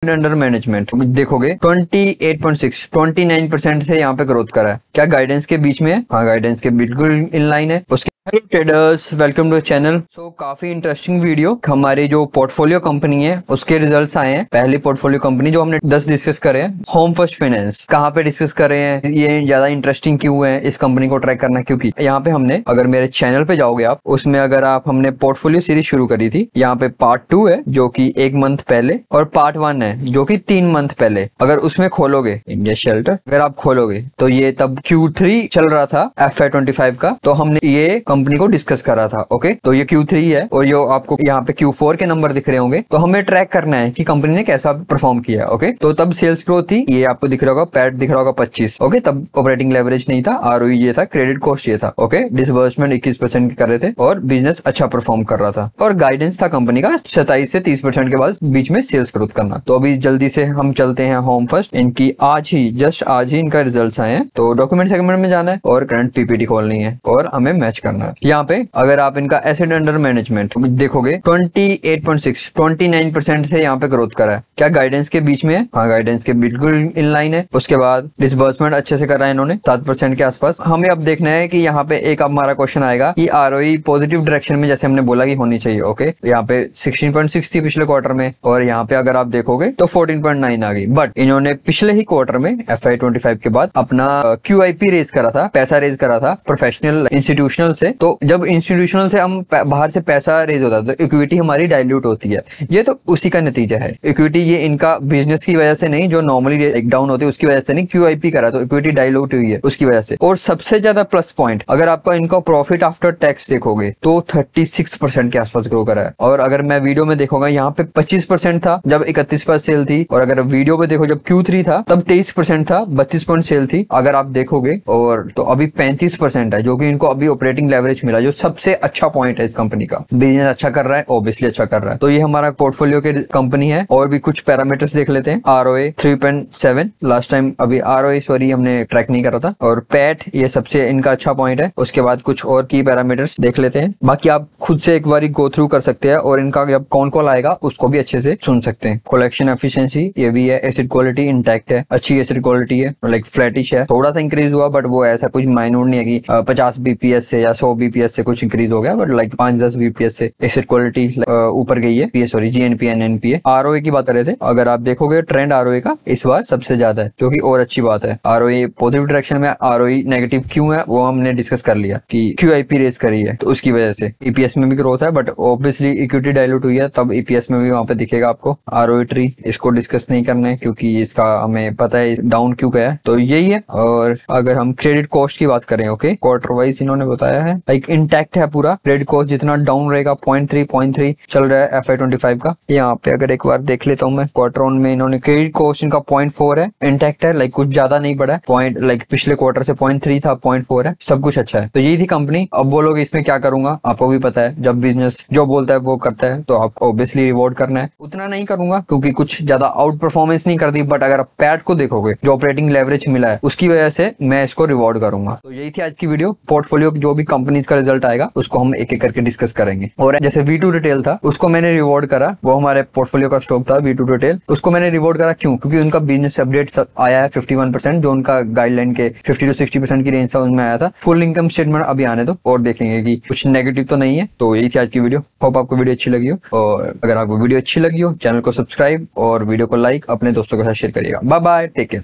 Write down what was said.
Under management देखोगे 28.6 29% से यहाँ पे ग्रोथ करा है। क्या गाइडेंस के बीच में है? हाँ, गाइडेंस के बिल्कुल इन लाइन है। उसके hello traders, welcome to channel. काफी इंटरेस्टिंग वीडियो। हमारी जो पोर्टफोलियो कंपनी है उसके रिजल्ट्स आए हैं। पहली पोर्टफोलियो कंपनी जो हमने 10 डिस्कस करे हैं, होम फर्स्ट फाइनेंस। कहाँ पे डिस्कस करे हैं, ये ज्यादा इंटरेस्टिंग क्यों है इस कंपनी को ट्रैक करना? क्योंकि यहाँ पे हमने, अगर मेरे चैनल पे जाओगे आप, उसमें अगर आप, हमने पोर्टफोलियो सीरीज शुरू करी थी। यहाँ पे पार्ट 2 है जो कि 1 मंथ पहले, और पार्ट 1 है जो कि 3 मंथ पहले। अगर उसमें खोलोगे इंडिया शेल्टर, अगर आप खोलोगे तो ये तब Q3 चल रहा था FY25 का, तो हमने ये कंपनी को डिस्कस करा था। ओके, तो ये Q3 है और ये आपको यहाँ पे Q4 के नंबर दिख रहे होंगे। तो हमें ट्रैक करना है कि कंपनी ने कैसा परफॉर्म किया। ओके, तो तब सेल्स ग्रोथ थी, ये आपको दिख रहा होगा, पैट दिख रहा होगा 25। ओके, तब ऑपरेटिंग लेवरेज नहीं था, ROE ये था, क्रेडिट कॉस्ट ये था। ओके, डिसबर्समेंट 21% के कर रहे थे और बिजनेस अच्छा परफॉर्म कर रहा था। और गाइडेंस था कंपनी का 27 से 30% के बाद बीच में सेल्स ग्रोथ करना। तो अभी जल्दी से हम चलते हैं होम फर्स्ट। इनकी आज ही, जस्ट आज ही इनका रिजल्ट आए हैं। तो डॉक्यूमेंट सेगमेंट में जाना है और करंट PPT खोलनी है और हमें मैच करना है। यहाँ पे अगर आप इनका एसेट अंडर मैनेजमेंट देखोगे 28.6 29% से यहाँ पे ग्रोथ करा है। क्या गाइडेंस के बीच में है? हाँ, गाइडेंस के बिल्कुल इन लाइन है। उसके बाद डिसबर्समेंट अच्छे से करा है इन्होंने 7% के आसपास। हमें अब देखना है कि यहाँ पे एक हमारा क्वेश्चन आएगा कि ROE पॉजिटिव डायरेक्शन में, जैसे हमने बोला कि होनी चाहिए। ओके, यहाँ पे 16.6 थी पिछले क्वार्टर में, और यहाँ पे अगर आप देखोगे तो 14.9 आ गई। बट इन्होंने पिछले ही क्वार्टर में FY25 के बाद अपना QIP रेज करा था, पैसा रेज करा था प्रोफेशनल इंस्टीट्यूशनल से। तो जब इंस्टीट्यूशनल से हम बाहर से पैसा रेज होता है तो इक्विटी हमारी डाइल्यूट होती है। ये तो उसी का नतीजा है। इक्विटी ये इनका बिजनेस की वजह से नहीं, जो नॉर्मली एक डाउन होती है उसकी वजह से नहीं, QIP करा तो इक्विटी डाइल्यूट हुई है उसकी वजह से। और सबसे ज्यादा प्लस पॉइंट, अगर आपका इनका प्रॉफिट आफ्टर टैक्स देखोगे तो 36% के आसपास ग्रो करा है। और अगर मैं वीडियो में देखूंगा, यहाँ पे 25% था जब 31% सेल थी, और अगर वीडियो में देखो जब Q3 था तब 23% था, 32% सेल थी अगर आप देखोगे। और तो अभी 35% है, जो कि इनको अभी ऑपरेटिंग लेवरेज मिला, जो सबसे अच्छा पॉइंट है इस कंपनी का। बिजनेस अच्छा कर रहा है, ऑब्वियसली अच्छा कर रहा है। तो ये हमारा पोर्टफोलियो के कंपनी है। और भी कुछ पैरामीटर्स देख लेते हैं। ROA 3.7 लास्ट टाइम, अभी ROA सॉरी हमने ट्रैक नहीं करा था। और पैट ये सबसे इनका अच्छा पॉइंट है। उसके बाद कुछ और की पैरामीटर्स देख लेते हैं। बाकी आप खुद से एक बार गो थ्रू कर सकते हैं, और इनका जब कौन कॉल आएगा उसको भी अच्छे से सुन सकते हैं। कलेक्शन एफिशिएंसी ये भी है, एसिड क्वालिटी इंटैक्ट है, अच्छी एसिड क्वालिटी है, लाइक फ्लैटिश है। थोड़ा सा इंक्रीज हुआ बट वो ऐसा कुछ माइनूर नहीं है कि 50 BPS से या 100 BPS से कुछ इंक्रीज हो गया, बट लाइक 5-10 BPS से एसिड क्वालिटी ऊपर गई है। GNPA and NPA। ROA की बात कर रहे थे, अगर आप देखोगे ट्रेंड ROA का इस बार सबसे ज्यादा है, जो कि और अच्छी बात है। ROA पॉजिटिव डायरेक्शन में, ROE नेगेटिव क्यों है वो हमने डिस्कस कर लिया कि QIP रेस करी है तो उसकी वजह से। EPS में भी ग्रोथ है, बट ऑब्वियसली इक्विटी डाइल्यूट हुई है, तब EPS में भी वहां पे दिखेगा आपको। ROE ट्री इसको डिस्कस नहीं करना है क्योंकि इसका हमें पता है डाउन क्यों गया है, तो यही है। और अगर हम क्रेडिट कॉस्ट की बात करें, ओके, क्वार्टर वाइज इन्होंने बताया है लाइक इंटैक्ट है पूरा। क्रेडिट कॉस्ट जितना डाउन रहेगा 0.3 चल रहा है FY25 का। यहाँ पे अगर एक बार देख लेता हूँ मैं, क्वार्टर वन में इन्होंने क्रेडिट कॉस्ट इनका 0.4 है, इंटैक्ट है, लाइक कुछ ज्यादा नहीं बढ़ा है। पॉइंट लाइक पिछले क्वार्टर से 0.3 था, 0.4 है, सब कुछ अच्छा है। तो यही थी कंपनी। अब वो लोग इसमें क्या करूंगा आपको भी पता है, जब बिजनेस जो बोलता है वो करता है तो आपको ऑब्वियसली रिवॉर्ड करना है। उतना नहीं करूंगा क्योंकि कुछ ज्यादा आउट परफॉर्मेंस नहीं कर दी, बट अगर आप पैट को देखोगे जो ऑपरेटिंग लेवरेज मिला है उसकी वजह से मैं इसको रिवॉर्ड करूंगा। तो यही थी आज की वीडियो। पोर्टफोलियो जो भी कंपनीज का रिजल्ट आएगा उसको हम एक एक करके डिस्कस करेंगे। और जैसे V2 रिटेल था उसको मैंने रिवॉर्ड करा, वो हमारे पोर्टफोलियो का स्टॉक था V2 रिटेल, उसको मैंने रिवॉर्ड करा। क्यों? क्योंकि उनका बिजनेस अपडेट आया है 51%, जो उनका गाइडलाइन के 50 to 60% की रेंज था उनमें आया था। फुल इनकम स्टेटमेंट अभी आने दो और देखेंगे कि कुछ नेगेटिव तो नहीं है। तो यही थी आज की वीडियो। होप आपको वीडियो अच्छी लगी हो, और अगर आपको वीडियो अच्छी लगी हो चैनल को सब्सक्राइब और वीडियो को लाइक अपने दोस्तों के साथ शेयर करिएगा। Bye bye, take care.